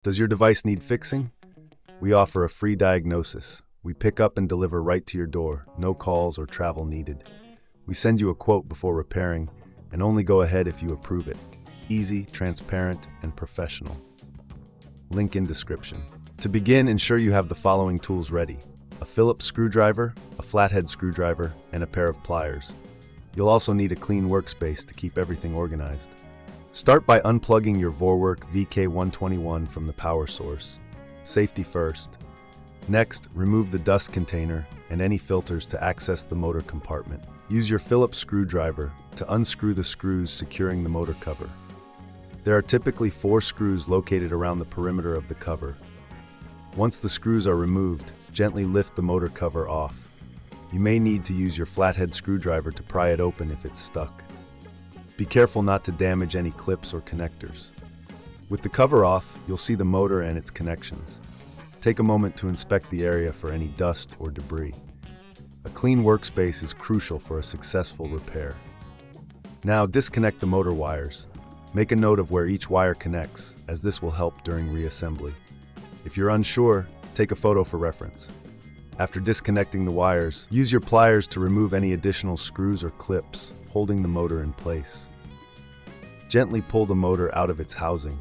Does your device need fixing? We offer a free diagnosis. We pick up and deliver right to your door, no calls or travel needed. We send you a quote before repairing, and only go ahead if you approve it. Easy, transparent, and professional. Link in description. To begin, ensure you have the following tools ready: a Phillips screwdriver, a flathead screwdriver, and a pair of pliers. You'll also need a clean workspace to keep everything organized. Start by unplugging your Vorwerk VK121 from the power source. Safety first. Next, remove the dust container and any filters to access the motor compartment. Use your Phillips screwdriver to unscrew the screws securing the motor cover. There are typically 4 screws located around the perimeter of the cover. Once the screws are removed, gently lift the motor cover off. You may need to use your flathead screwdriver to pry it open if it's stuck. Be careful not to damage any clips or connectors. With the cover off, you'll see the motor and its connections. Take a moment to inspect the area for any dust or debris. A clean workspace is crucial for a successful repair. Now disconnect the motor wires. Make a note of where each wire connects, as this will help during reassembly. If you're unsure, take a photo for reference. After disconnecting the wires, use your pliers to remove any additional screws or clips, holding the motor in place. Gently pull the motor out of its housing.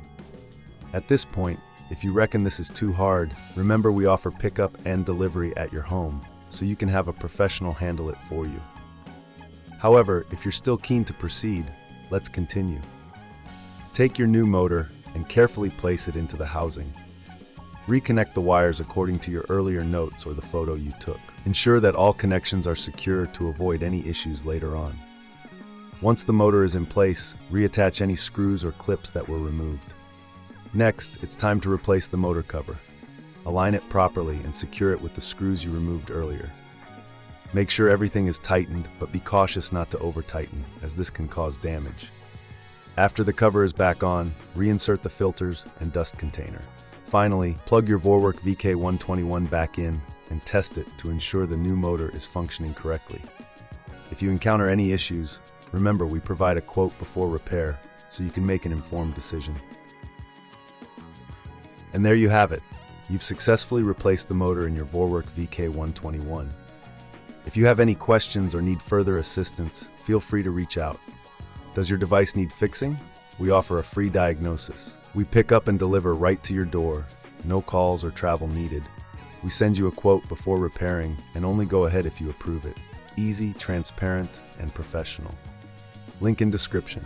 At this point, if you reckon this is too hard, remember we offer pickup and delivery at your home, so you can have a professional handle it for you. However, if you're still keen to proceed, let's continue. Take your new motor and carefully place it into the housing. Reconnect the wires according to your earlier notes or the photo you took. Ensure that all connections are secure to avoid any issues later on. Once the motor is in place, reattach any screws or clips that were removed. Next, it's time to replace the motor cover. Align it properly and secure it with the screws you removed earlier. Make sure everything is tightened, but be cautious not to over-tighten, as this can cause damage. After the cover is back on, reinsert the filters and dust container. Finally, plug your Vorwerk VK121 back in and test it to ensure the new motor is functioning correctly. If you encounter any issues, remember we provide a quote before repair, so you can make an informed decision. And there you have it. You've successfully replaced the motor in your Vorwerk VK121. If you have any questions or need further assistance, feel free to reach out. Does your device need fixing? We offer a free diagnosis. We pick up and deliver right to your door. No calls or travel needed. We send you a quote before repairing and only go ahead if you approve it. Easy, transparent, and professional. Link in description.